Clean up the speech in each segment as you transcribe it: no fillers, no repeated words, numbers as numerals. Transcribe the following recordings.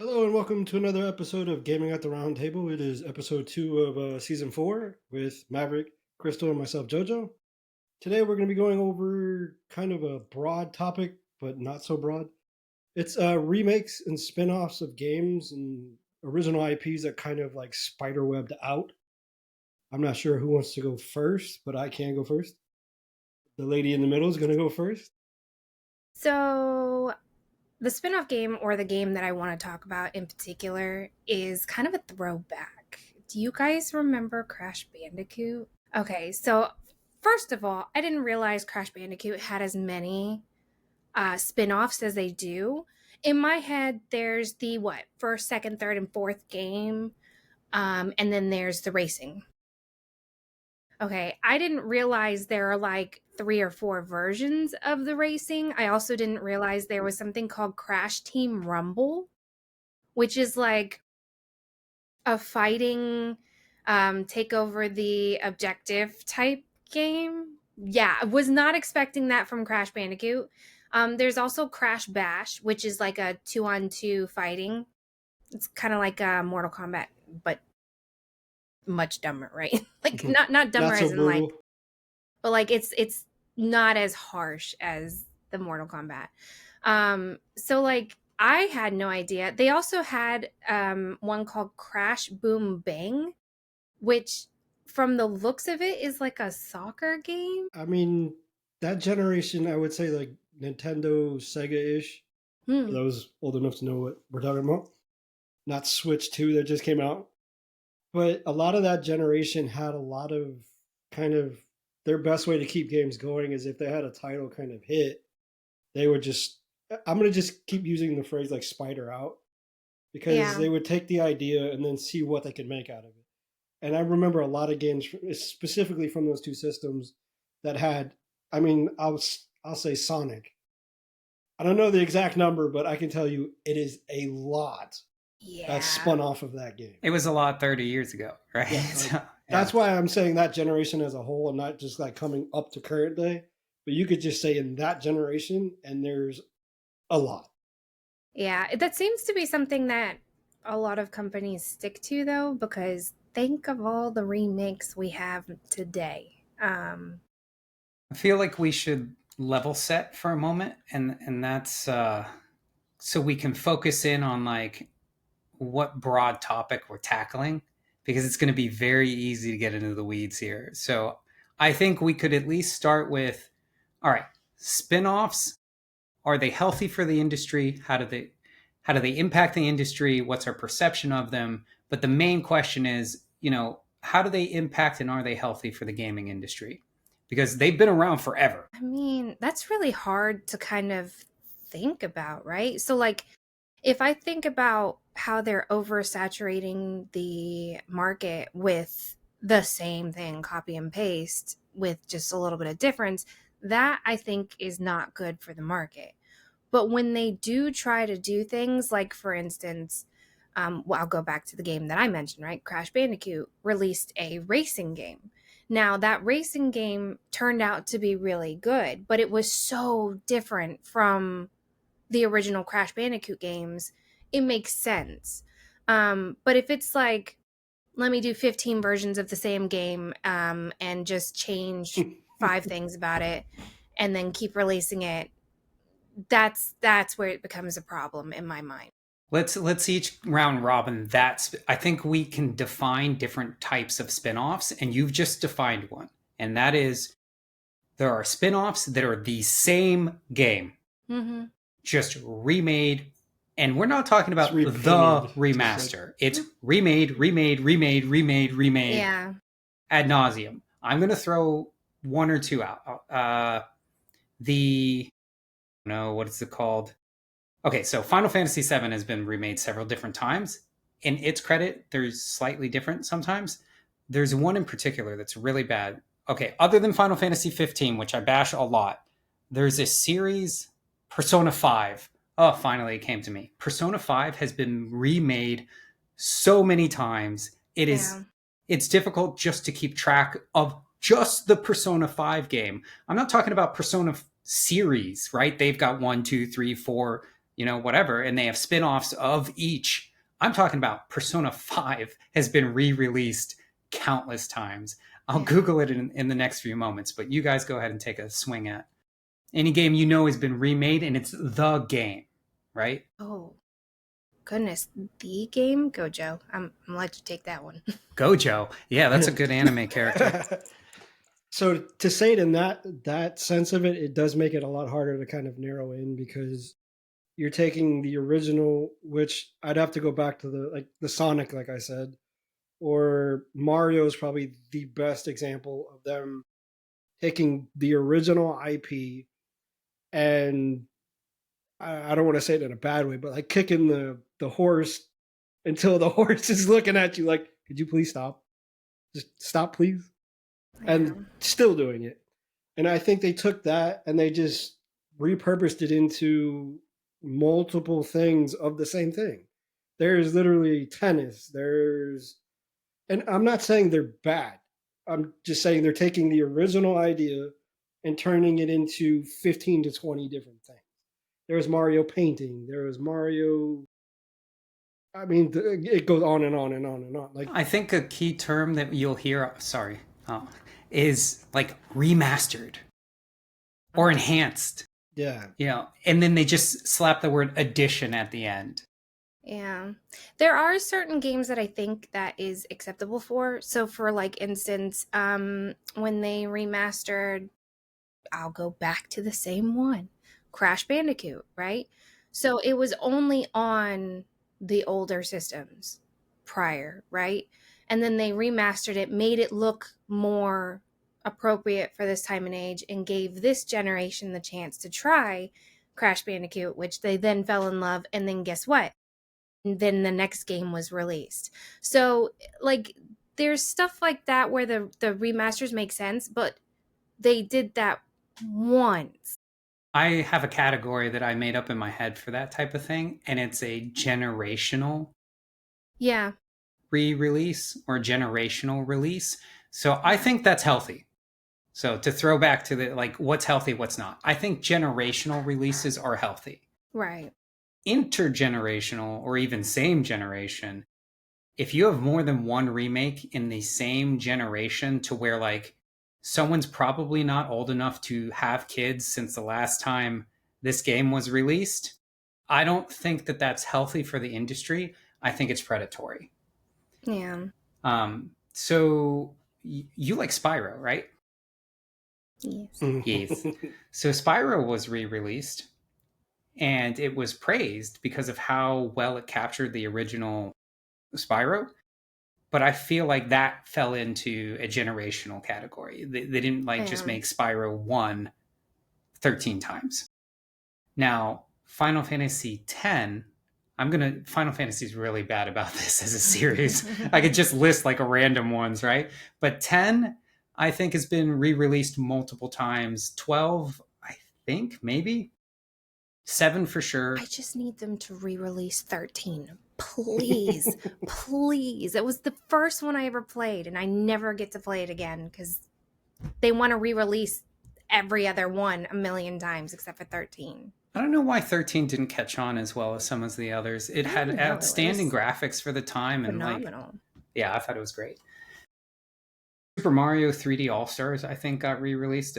Hello and welcome to another episode of Gaming at the Round Table. It is episode 2 of season 4 with Maverick, Crystal, and myself, Jojo. Today we're going to be going over kind of a broad topic, but not so broad. It's remakes and spin-offs of games and original IPs that kind of like spiderwebbed out. I'm not sure who wants to go first, but I can go first. The lady in the middle is going to go first. So, the spin-off game, or the game that I want to talk about in particular, is kind of a throwback. Do you guys remember Crash Bandicoot? Okay, so first of all, I didn't realize Crash Bandicoot had as many spin-offs as they do. In my head, there's the first, second, third, and fourth game, and then there's the racing. Okay, I didn't realize there are like 3 or 4 versions of the racing. I also didn't realize there was something called Crash Team Rumble, which is like a fighting take over the objective type game. Yeah, I was not expecting that from Crash Bandicoot. There's also Crash Bash, which is like a 2-on-2 fighting. It's kind of like Mortal Kombat, but much dumber, right? Like not dumber Not so as in like, brutal. but like it's not as harsh as the Mortal Kombat. So like I had no idea. They also had one called Crash Boom Bang, which from the looks of it is like a soccer game. I mean, that generation, I would say like Nintendo, Sega-ish. For Hmm. those old enough to know what we're talking about. Not Switch 2 that just came out. But a lot of that generation had a lot of kind of their best way to keep games going is if they had a title kind of hit, they would just I'm gonna just keep using the phrase like spider out because Yeah. they would take the idea and then see what they could make out of it. And I remember a lot of games specifically from those two systems that had I mean, I'll say Sonic. I don't know the exact number, but I can tell you it is a lot that Yeah. spun off of that game. It was a lot 30 years ago, right? Yeah, like So, yeah. that's why I'm saying that generation as a whole and not just like coming up to current day. But you could just say in that generation, and there's a lot. Yeah, that seems to be something that a lot of companies stick to though, because think of all the remakes we have today. I feel like we should level set for a moment, and that's so we can focus in on like what broad topic we're tackling, because it's going to be very easy to get into the weeds here. So I think we could at least start with, all right, spin-offs. Are they healthy for the industry? How do they impact the industry? What's our perception of them? But the main question is, how do they impact and are they healthy for the gaming industry? Because they've been around forever. I mean, that's really hard to kind of think about, right? So, like, if I think about how they're oversaturating the market with the same thing, copy and paste, with just a little bit of difference, that I think is not good for the market. But when they do try to do things like, for instance, well, I'll go back to the game that I mentioned, right? Crash Bandicoot released a racing game. Now, that racing game turned out to be really good, but it was so different from the original Crash Bandicoot games. It makes sense. But if it's like, let me do 15 versions of the same game and just change 5 things about it and then keep releasing it, that's where it becomes a problem in my mind. Let's each round robin that. I think we can define different types of spin-offs, and you've just defined one. And that is, there are spin-offs that are the same game, Mm-hmm. just remade. And we're not talking It's about the repainted. remaster. It's remade, remade, remade, remade, remade Yeah. ad nauseum. I'm going to throw one or two out. No, what is it called? Okay, so Final Fantasy VII has been remade several different times. In its credit, there's slightly different sometimes. There's one in particular that's really bad. Okay, other than Final Fantasy 15, which I bash a lot, there's a series, Persona 5. Oh, finally it came to me. Persona 5 has been remade so many times. Yeah. It's difficult just to keep track of just the Persona 5 game. I'm not talking about Persona series, right? They've got 1, 2, 3, 4 whatever, and they have spin-offs of each. I'm talking about Persona 5 has been re-released countless times. I'll Google it in the next few moments, but you guys go ahead and take a swing at any game has been remade, and it's the game, right? Oh, goodness. The game? Gojo. I'm let you take that one. Gojo. Yeah, that's a good anime character. So to say it in that sense of it, it does make it a lot harder to kind of narrow in, because you're taking the original, which I'd have to go back to the Sonic, like I said, or Mario is probably the best example of them taking the original IP, and I don't want to say it in a bad way, but like kicking the horse until the horse is looking at you like, could you please stop? Just stop, please. And still doing it. And I think they took that and they just repurposed it into multiple things of the same thing. There's literally tennis. And I'm not saying they're bad. I'm just saying they're taking the original idea and turning it into 15 to 20 different things. There was Mario painting. There was Mario. I mean, it goes on and on and on and on. Like, I think a key term that you'll hear, is like remastered or enhanced. Yeah. And then they just slap the word edition at the end. Yeah. There are certain games that I think that is acceptable for. So for like instance, when they remastered, I'll go back to the same one, Crash Bandicoot, right? So it was only on the older systems prior, right? And then they remastered it, made it look more appropriate for this time and age, and gave this generation the chance to try Crash Bandicoot, which they then fell in love. And then guess what? And then the next game was released. So like there's stuff like that where the remasters make sense, but they did that once. I have a category that I made up in my head for that type of thing, and it's a generational re-release or generational release. So I think that's healthy. So to throw back to the like what's healthy, what's not. I think generational releases are healthy. Right. Intergenerational or even same generation, if you have more than one remake in the same generation to where like someone's probably not old enough to have kids since the last time this game was released, I don't think that that's healthy for the industry. I think it's predatory. Yeah. So you like Spyro, right? Yes. Yes. So Spyro was re-released, and it was praised because of how well it captured the original Spyro. But I feel like that fell into a generational category. They didn't just make Spyro 1 13 times. Now, Final Fantasy X, Final Fantasy is really bad about this as a series. I could just list like a random ones, right? But 10, I think, has been re-released multiple times. 12, I think, maybe. 7 for sure. I just need them to re-release 13. Please. Please. It was the first one I ever played, and I never get to play it again because they want to re-release every other one a million times except for 13. I don't know why 13 didn't catch on as well as some of the others. It had outstanding graphics for the time. Phenomenal. And I thought it was great. Super Mario 3D All-Stars, I think, got re-released.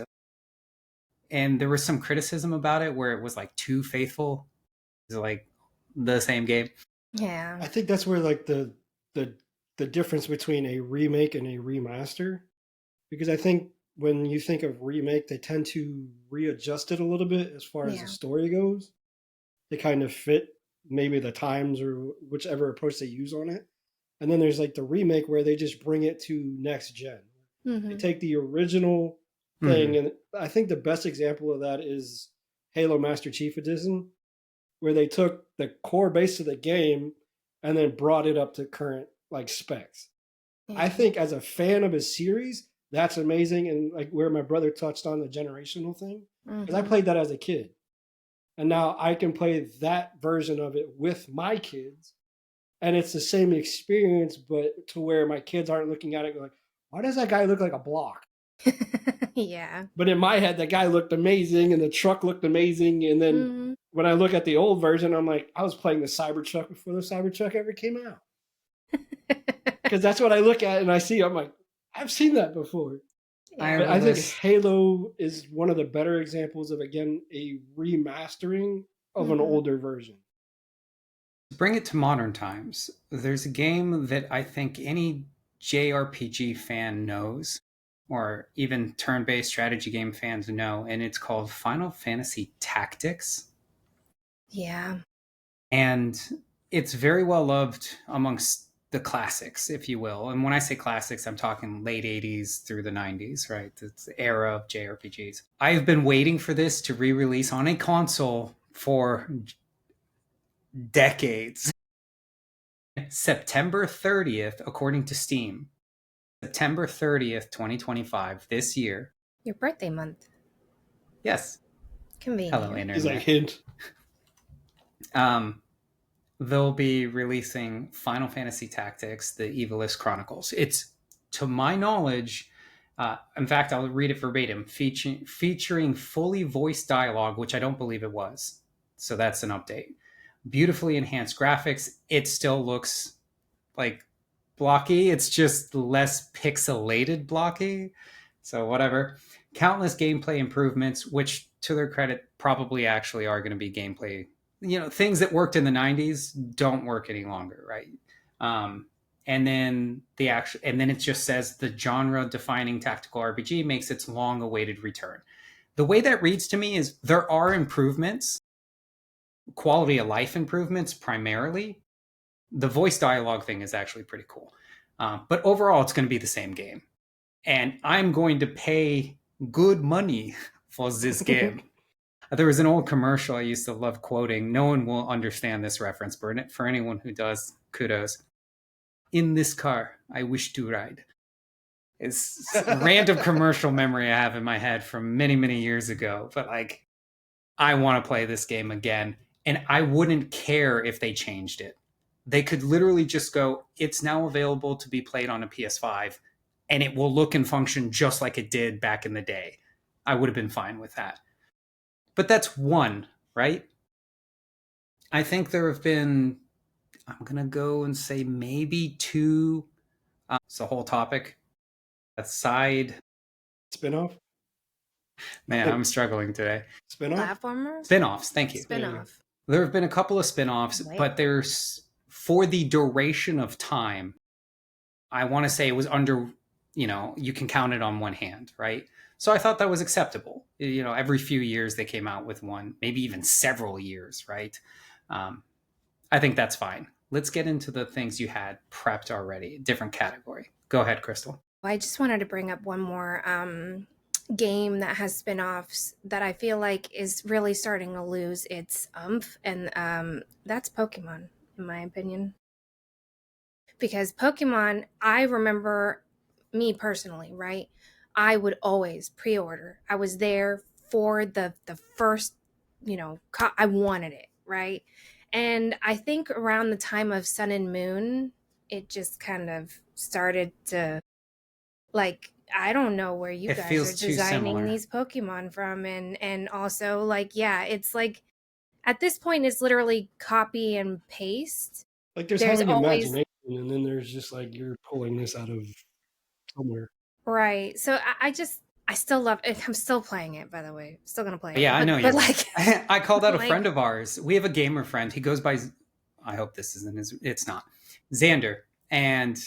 And there was some criticism about it where it was like too faithful. It's like the same game. Yeah. I think that's where like the difference between a remake and a remaster, because I think when you think of remake, they tend to readjust it a little bit as far as the story goes. They kind of fit maybe the times or whichever approach they use on it. And then there's like the remake where they just bring it to next gen. Mm-hmm. They take the original thing, and I think the best example of that is Halo Master Chief Edition, where they took the core base of the game and then brought it up to current like specs. Yeah. I think as a fan of a series, that's amazing, and like where my brother touched on the generational thing, because I played that as a kid, and now I can play that version of it with my kids, and it's the same experience, but to where my kids aren't looking at it like, why does that guy look like a block? Yeah. But in my head, that guy looked amazing, and the truck looked amazing, and then when I look at the old version, I'm like, I was playing the Cybertruck before the Cybertruck ever came out. Because that's what I look at and I see. I'm like, I've seen that before. Yeah. But I think Halo is one of the better examples of, again, a remastering of an older version. Bring it to modern times. There's a game that I think any JRPG fan knows, or even turn-based strategy game fans know, and it's called Final Fantasy Tactics. Yeah. And it's very well loved amongst the classics, if you will. And when I say classics, I'm talking late 80s through the 90s, right? It's the era of JRPGs. I've been waiting for this to re-release on a console for decades. September 30th, according to Steam, September 30th, 2025, this year. Your birthday month. Yes. Convenient. Hello, Internet. He's like, hint. They'll be releasing Final Fantasy Tactics, the Evilist Chronicles. It's, to my knowledge, in fact, I'll read it verbatim, featuring fully voiced dialogue, which I don't believe it was. So that's an update. Beautifully enhanced graphics. It still looks like blocky. It's just less pixelated blocky. So whatever. Countless gameplay improvements, which to their credit probably actually are going to be gameplay. Things that worked in the 90s don't work any longer, right? And then it just says the genre-defining tactical RPG makes its long-awaited return. The way that reads to me is there are improvements, quality of life improvements primarily. The voice dialogue thing is actually pretty cool. But overall, it's going to be the same game. And I'm going to pay good money for this game. There was an old commercial I used to love quoting. No one will understand this reference, but for anyone who does, kudos. In this car, I wish to ride. It's a random commercial memory I have in my head from many, many years ago. But I want to play this game again. And I wouldn't care if they changed it. They could literally just go, it's now available to be played on a PS5, and it will look and function just like it did back in the day. I would have been fine with that. But that's one, right? I think there have been, I'm going to go and say maybe two. It's a whole topic. A side. Spinoff? Man, I'm struggling today. Spinoff? Platformer? Spinoffs, thank you. Spinoff. There have been a couple of spinoffs, but there's, for the duration of time, I want to say it was under, you can count it on one hand, right? So I thought that was acceptable. Every few years they came out with one, maybe even several years, right? I think that's fine. Let's get into the things you had prepped already. Different category. Go ahead, Crystal. I just wanted to bring up one more game that has spin-offs that I feel like is really starting to lose its umph, and that's Pokemon, in my opinion. Because Pokemon, I remember me personally, right? I would always pre-order. I was there for the first, I wanted it, right? And I think around the time of Sun and Moon, it just kind of started to, I don't know where you guys are designing these Pokemon from. And also, it's at this point, it's literally copy and paste. There's having always imagination, and then there's just you're pulling this out of somewhere. Right. So I still love it. I'm still playing it, by the way. I'm still going to play it. Yeah, I know you. I called out a friend of ours. We have a gamer friend. He goes by, I hope this isn't his, it's not, Xander. And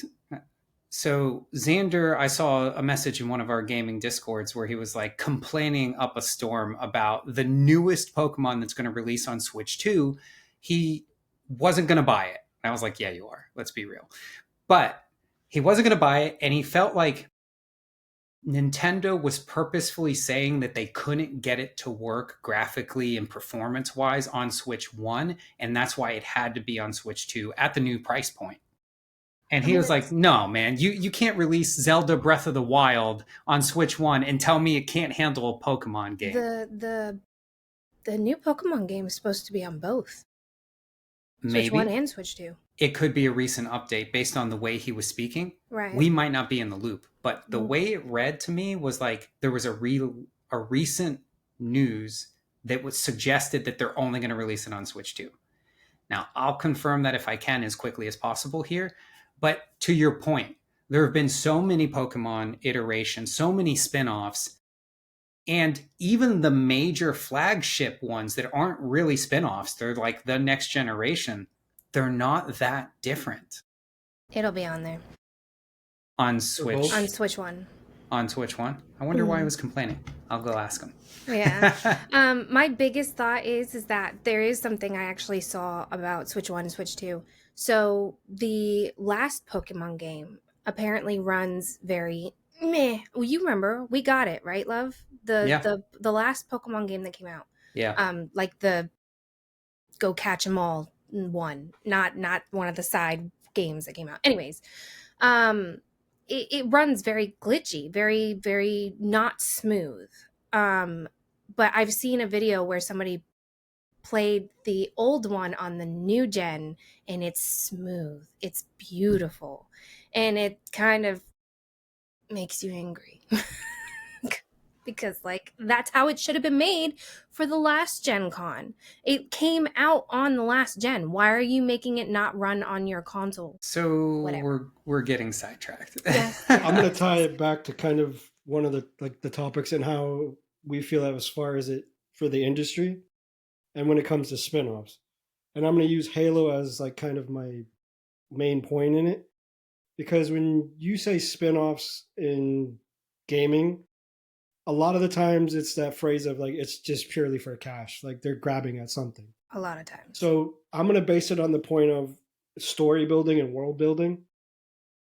so Xander, I saw a message in one of our gaming discords where he was complaining up a storm about the newest Pokemon that's going to release on Switch 2. He wasn't going to buy it. I was like, yeah, you are. Let's be real. But he wasn't going to buy it. And he felt like Nintendo was purposefully saying that they couldn't get it to work graphically and performance-wise on Switch 1, and that's why it had to be on Switch 2 at the new price point. And he was like, no, man, you can't release Zelda Breath of the Wild on Switch 1 and tell me it can't handle a Pokemon game. The new Pokemon game is supposed to be on both. Maybe. Switch 1 and Switch 2. It could be a recent update based on the way he was speaking. Right. We might not be in the loop, but the way it read to me was there was a recent news that was suggested that they're only going to release it on Switch 2. Now, I'll confirm that if I can as quickly as possible here. But to your point, there have been so many Pokemon iterations, so many spin-offs, and even the major flagship ones that aren't really spin-offs, they're like the next generation, they're not that different. It'll be on there. On Switch? On Switch 1. On Switch 1? I wonder why he was complaining. I'll go ask him. Yeah. My biggest thought is that there is something I actually saw about Switch 1 and Switch 2. So the last Pokemon game apparently runs very meh. Well, you remember, we got it, right, love? The last Pokemon game that came out. Yeah. Like the Go Catch 'em All one, not one of the side games that came out. Anyways, it runs very glitchy, very, very not smooth. But I've seen a video where somebody played the old one on the new gen, and it's smooth. It's beautiful. And it kind of makes you angry. Because, like, that's how it should have been made for the last Gen Con. It came out on the last gen. Why are you making it not run on your console? So Whatever. we're getting sidetracked. Yes. I'm going to tie it back to kind of one of the topics and how we feel as far as it for the industry and when it comes to spin-offs. And I'm going to use Halo as like kind of my main point in it, because when you say spin-offs in gaming, a lot of the times it's that phrase of like it's just purely for cash, like they're grabbing at something. A lot of times. So I'm going to base it on the point of story building and world building.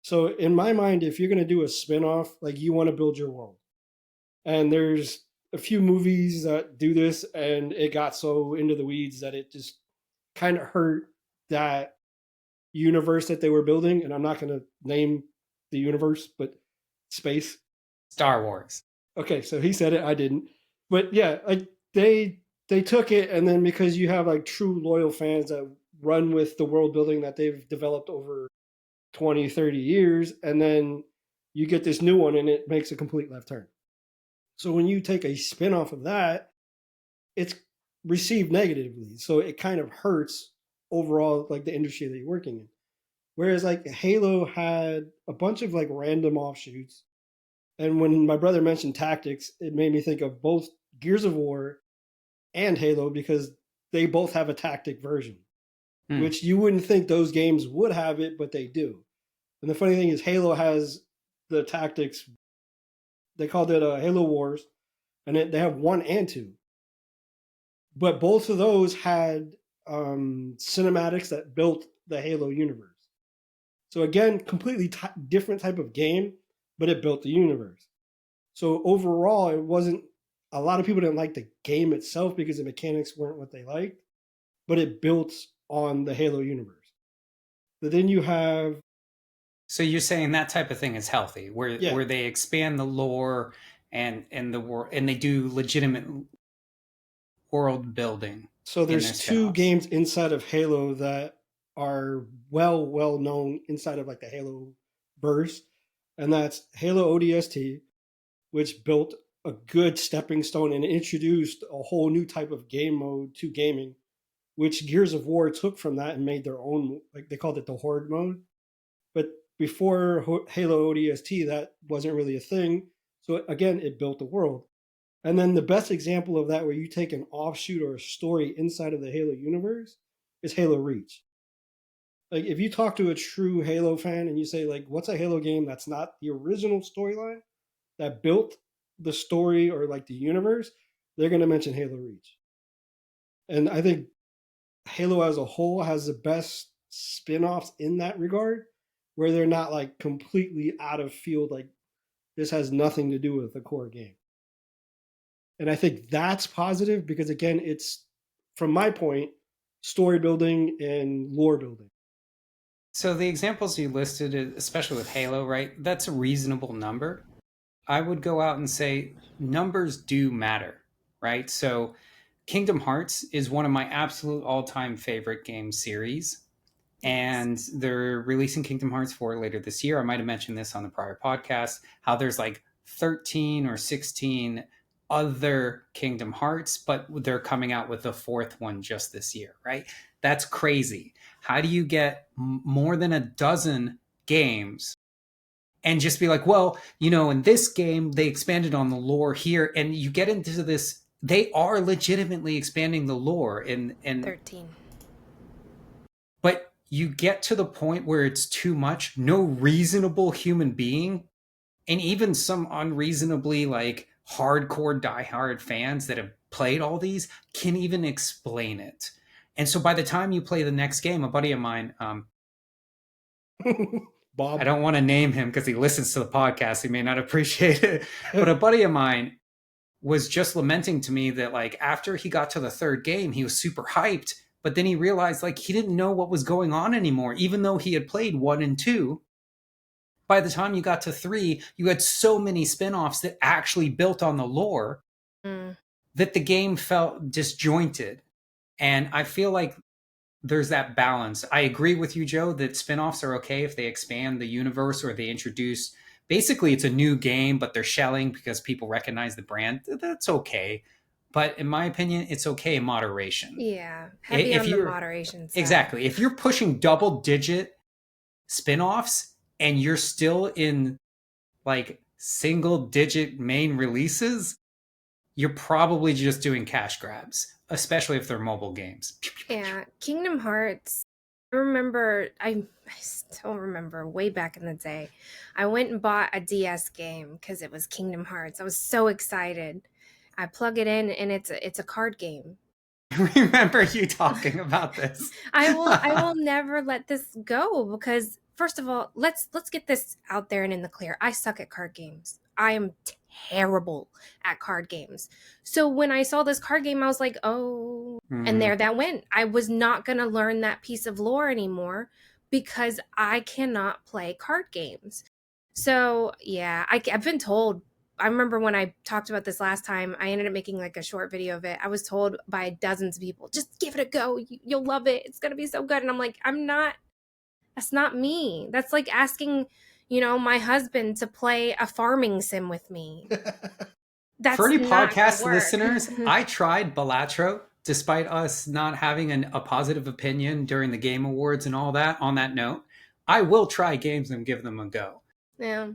So in my mind, if you're going to do a spin-off, like you want to build your world. And there's a few movies that do this, and it got so into the weeds that it just kind of hurt that universe that they were building. And I'm not going to name the universe, but space. Star Wars. Okay, so he said it, I didn't. But yeah, like they took it, and then because you have like true loyal fans that run with the world building that they've developed over 20, 30 years, and then you get this new one and it makes a complete left turn. So when you take a spin-off of that, it's received negatively. So it kind of hurts overall like the industry that you're working in. Whereas like Halo had a bunch of like random offshoots. And when my brother mentioned tactics, it made me think of both Gears of War and Halo, because they both have a tactic version, which you wouldn't think those games would have it, but they do. And the funny thing is Halo has the tactics. They called it Halo Wars, and they have 1 and 2. But both of those had cinematics that built the Halo universe. So again, completely different type of game, but it built the universe. So overall, it wasn't, a lot of people didn't like the game itself because the mechanics weren't what they liked, but it built on the Halo universe. But then you have... So you're saying that type of thing is healthy, where they expand the lore and the world, and they do legitimate world building. So there's 2 games inside of Halo that are well known inside of like the Halo verse. And that's Halo ODST, which built a good stepping stone and introduced a whole new type of game mode to gaming, which Gears of War took from that and made their own, like they called it the Horde mode. But before Halo ODST, that wasn't really a thing. So again, it built the world. And then the best example of that, where you take an offshoot or a story inside of the Halo universe, is Halo Reach. Like if you talk to a true Halo fan and you say like, what's a Halo game that's not the original storyline that built the story or like the universe, they're going to mention Halo Reach. And I think Halo as a whole has the best spin-offs in that regard, where they're not like completely out of field, like this has nothing to do with the core game. And I think that's positive because again, it's, from my point, story building and lore building. So the examples you listed, especially with Halo, right? That's a reasonable number. I would go out and say numbers do matter, right? So Kingdom Hearts is one of my absolute all-time favorite game series. And they're releasing Kingdom Hearts 4 later this year. I might have mentioned this on the prior podcast, how there's like 13 or 16 other Kingdom Hearts, but they're coming out with the fourth one just this year, right? That's crazy. How do you get more than a dozen games and just be like, well, in this game, they expanded on the lore here, and you get into this, they are legitimately expanding the lore and 13. but you get to the point where it's too much. No reasonable human being, and even some unreasonably like hardcore diehard fans that have played all these, can even explain it. And so by the time you play the next game, a buddy of mine, Bob. I don't want to name him because he listens to the podcast, he may not appreciate it, but a buddy of mine was just lamenting to me that like after he got to the third game, he was super hyped, but then he realized like he didn't know what was going on anymore, even though he had played 1 and 2. By the time you got to 3, you had so many spin-offs that actually built on the lore that the game felt disjointed. And I feel like there's that balance. I agree with you, Joe, that spin-offs are okay if they expand the universe or they introduce, basically it's a new game, but they're shelling because people recognize the brand. That's okay. But in my opinion, it's okay in moderation. Yeah, heavy on the moderation side. Exactly. If you're pushing double-digit spin-offs and you're still in like single-digit main releases, you're probably just doing cash grabs, especially if they're mobile games. Yeah, Kingdom Hearts. I still remember way back in the day, I went and bought a DS game because it was Kingdom Hearts. I was so excited. I plug it in and it's a card game. Remember you talking about this. I will never let this go because first of all, let's get this out there and in the clear. I suck at card games. I am terrible at card games. So when I saw this card game, I was like, oh, and there that went. I was not going to learn that piece of lore anymore because I cannot play card games. So yeah, I've been told, I remember when I talked about this last time, I ended up making like a short video of it. I was told by dozens of people, just give it a go. You'll love it. It's going to be so good. And I'm like, that's not me. That's like asking, my husband to play a farming sim with me. That's for any not podcast gonna work. listeners, I tried Balatro, despite us not having a positive opinion during the Game Awards and all that. On that note, I will try games and give them a go. Yeah.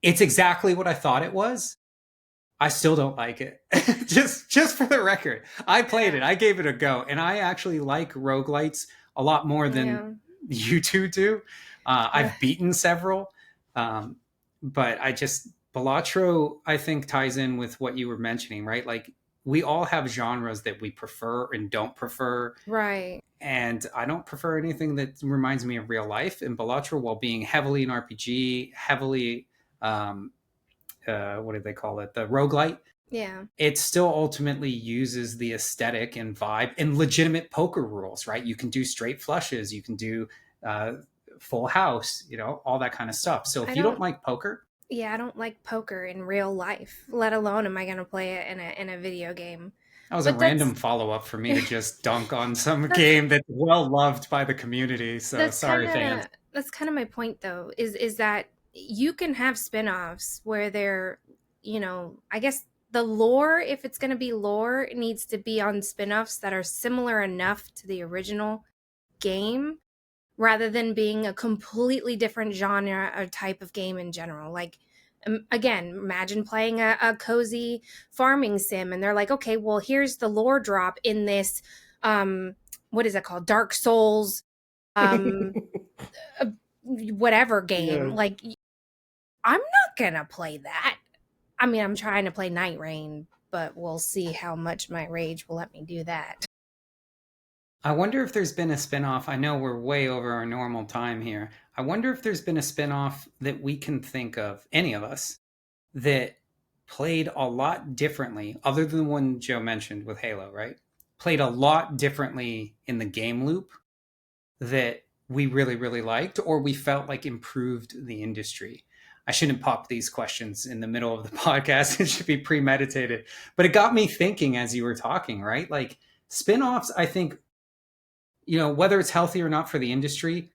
It's exactly what I thought it was. I still don't like it. just for the record, I played it. I gave it a go. And I actually like roguelites a lot more than you two do. I've beaten several. But Balatro, I think, ties in with what you were mentioning, right? Like, we all have genres that we prefer and don't prefer. Right. And I don't prefer anything that reminds me of real life. And Balatro, while being heavily an RPG, heavily... what do they call it? The roguelite. Yeah. It still ultimately uses the aesthetic and vibe and legitimate poker rules, right? You can do straight flushes. You can do full house, all that kind of stuff. So if you don't like poker. Yeah, I don't like poker in real life, let alone am I going to play it in a video game. That was a random follow-up for me to just dunk on some game that's well loved by the community. So sorry, fans. That's kind of my point, though, is that you can have spin-offs where they're, I guess the lore, if it's going to be lore, it needs to be on spin-offs that are similar enough to the original game rather than being a completely different genre or type of game in general. Like, again, imagine playing a cozy farming sim and they're like, okay, well, here's the lore drop in this, what is it called? Dark Souls, whatever game. Yeah. Like, I'm not gonna play that. I mean, I'm trying to play Night Rain, but we'll see how much my rage will let me do that. I wonder if there's been a spinoff. I know we're way over our normal time here. I wonder if there's been a spinoff that we can think of, any of us, that played a lot differently, other than the one Joe mentioned with Halo, right? Played a lot differently in the game loop that we really, really liked, or we felt like improved the industry. I shouldn't pop these questions in the middle of the podcast. It should be premeditated. But it got me thinking as you were talking, right? Like, spinoffs, I think, whether it's healthy or not for the industry,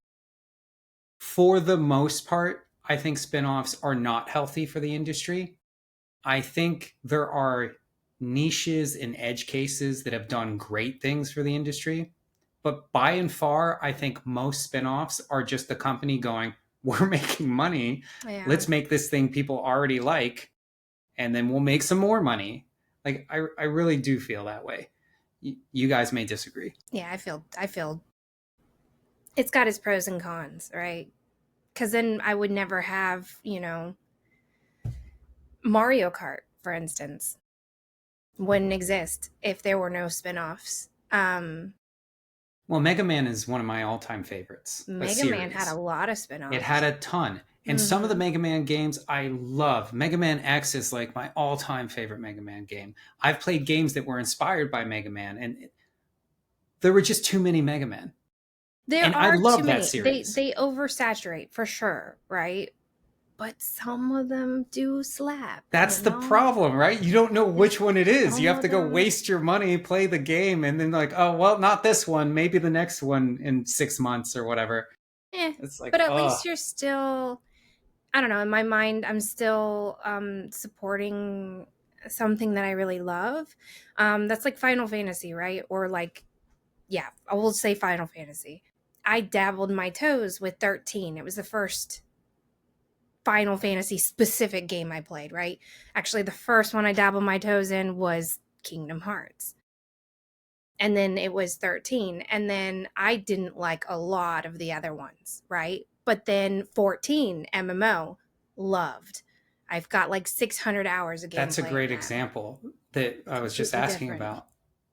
for the most part, I think spinoffs are not healthy for the industry. I think there are niches and edge cases that have done great things for the industry. But by and far, I think most spin-offs are just the company going, we're making money. Yeah. Let's make this thing people already like, and then we'll make some more money. Like, I really do feel that way. You guys may disagree. Yeah, I feel it's got its pros and cons, right? Because then I would never have, Mario Kart, for instance, wouldn't exist if there were no spin-offs. Well, Mega Man is one of my all-time favorites. Mega Man had a lot of spin-offs. It had a ton. And some of the Mega Man games I love. Mega Man X is like my all-time favorite Mega Man game. I've played games that were inspired by Mega Man, and there were just too many Mega Man. I love that series. They oversaturate for sure, right? But some of them do slap. That's the problem, right? You don't know which one it is. You have to go waste your money, play the game, and then like, oh, well, not this one. Maybe the next one in 6 months or whatever. It's like, but at least you're still, I don't know, in my mind, I'm still supporting something that I really love. That's like Final Fantasy, right? Or like, yeah, I will say Final Fantasy. I dabbled my toes with 13. It was the first Final Fantasy specific game I played, right? Actually, the first one I dabbled my toes in was Kingdom Hearts. And then it was 13. And then I didn't like a lot of the other ones, right? But then 14, MMO, loved. I've got like 600 hours of gameplay. That's a great example that I was just asking about.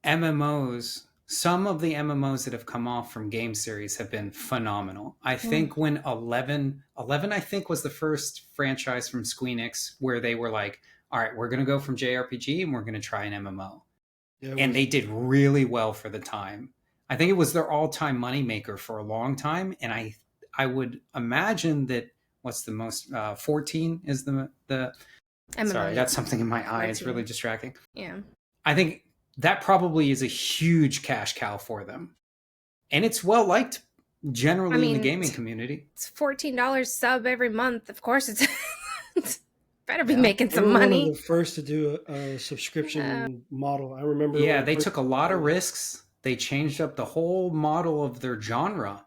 MMOs, some of the MMOs that have come off from game series have been phenomenal. I think when 11 I think was the first franchise from Squeenix where they were like, all right, we're going to go from JRPG and we're going to try an MMO. Yeah, and they did really well for the time. I think it was their all-time moneymaker for a long time. And I would imagine that what's the most 14 is the MMO. Sorry, that's something in my eye. 14. It's really distracting. Yeah. I think that probably is a huge cash cow for them. And it's well liked generally in the gaming community. It's $14 sub every month. Of course, it's better be making some money. One of the first to do a subscription model. I remember. Yeah, they took a lot of risks. They changed up the whole model of their genre.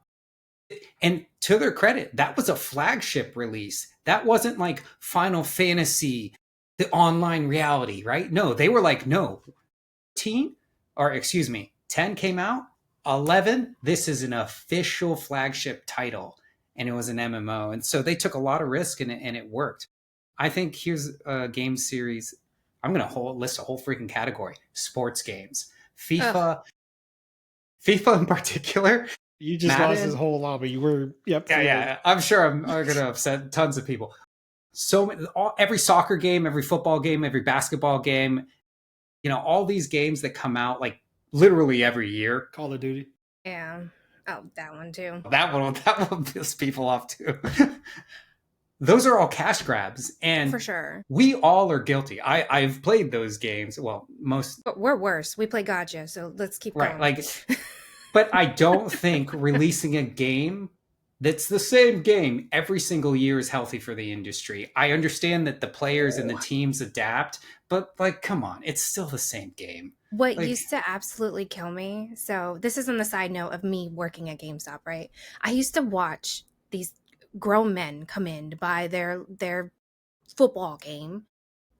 And to their credit, that was a flagship release. That wasn't like Final Fantasy, the online reality, right? No, they were like, no. 10 came out. 11, this is an official flagship title, and it was an MMO. And so they took a lot of risk and it worked. I think here's a game series. I'm going to list a whole freaking category. Sports games. FIFA in particular. You just lost this whole lobby. You were, yep. Yeah. I'm sure I'm going to upset tons of people. So every soccer game, every football game, every basketball game, all these games that come out like literally every year. Call of Duty. Yeah. Oh, that one too. That one piss people off too. Those are all cash grabs. And for sure, we all are guilty. I've played those games. Well, most. But we're worse. We play gotcha. So let's keep going. Right. But I don't think releasing a game that's the same game every single year is healthy for the industry. I understand that the players and the teams adapt, but come on, it's still the same game. What used to absolutely kill me, so this is on the side note of me working at GameStop, right? I used to watch these grown men come in to buy their football game.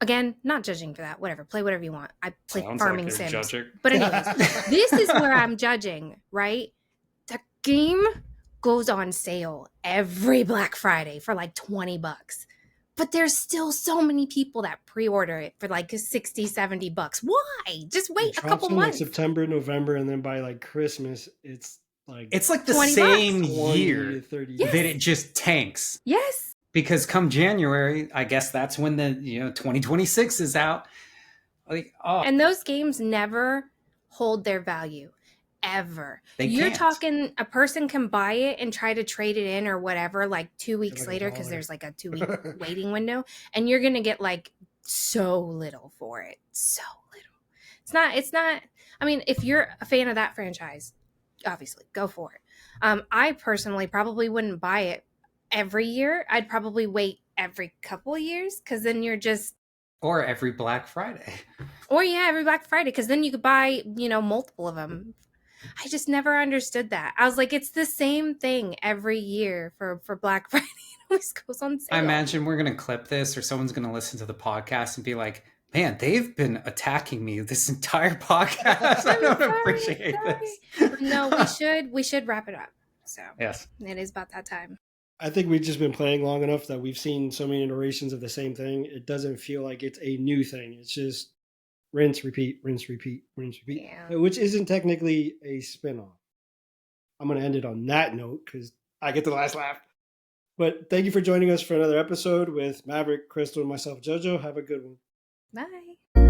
Again, not judging for that. Whatever, play whatever you want. I play Farming Sims. Judging. But anyways, this is where I'm judging, right? The game goes on sale every Black Friday for like $20. But there's still so many people that pre-order it for like $60-$70. Why? Just wait a couple months. Like September, November, and then by like Christmas, it's like the same year that it just tanks. Yes. Because come January, I guess that's when the 2026 is out. And those games never hold their value. Ever. You're talking a person can buy it and try to trade it in or whatever like 2 weeks later because there's like a 2-week waiting window, and you're gonna get like so little for it. So little. It's not I mean, if you're a fan of that franchise, obviously go for it. I personally probably wouldn't buy it every year. I'd probably wait every couple of years because then you're just Or every Black Friday. Or yeah, every Black Friday, because then you could buy, multiple of them. I just never understood that. I was like, it's the same thing every year for Black Friday. It always goes on sale. I imagine we're going to clip this, or someone's going to listen to the podcast and be like, man, they've been attacking me this entire podcast. I don't appreciate this. No, we should wrap it up. So yes, it is about that time. I think we've just been playing long enough that we've seen so many iterations of the same thing. It doesn't feel like it's a new thing. It's just rinse, repeat, rinse, repeat, rinse, repeat, which isn't technically a spinoff. I'm going to end it on that note because I get the last laugh. But thank you for joining us for another episode with Maverick, Crystal, and myself, Jojo. Have a good one. Bye.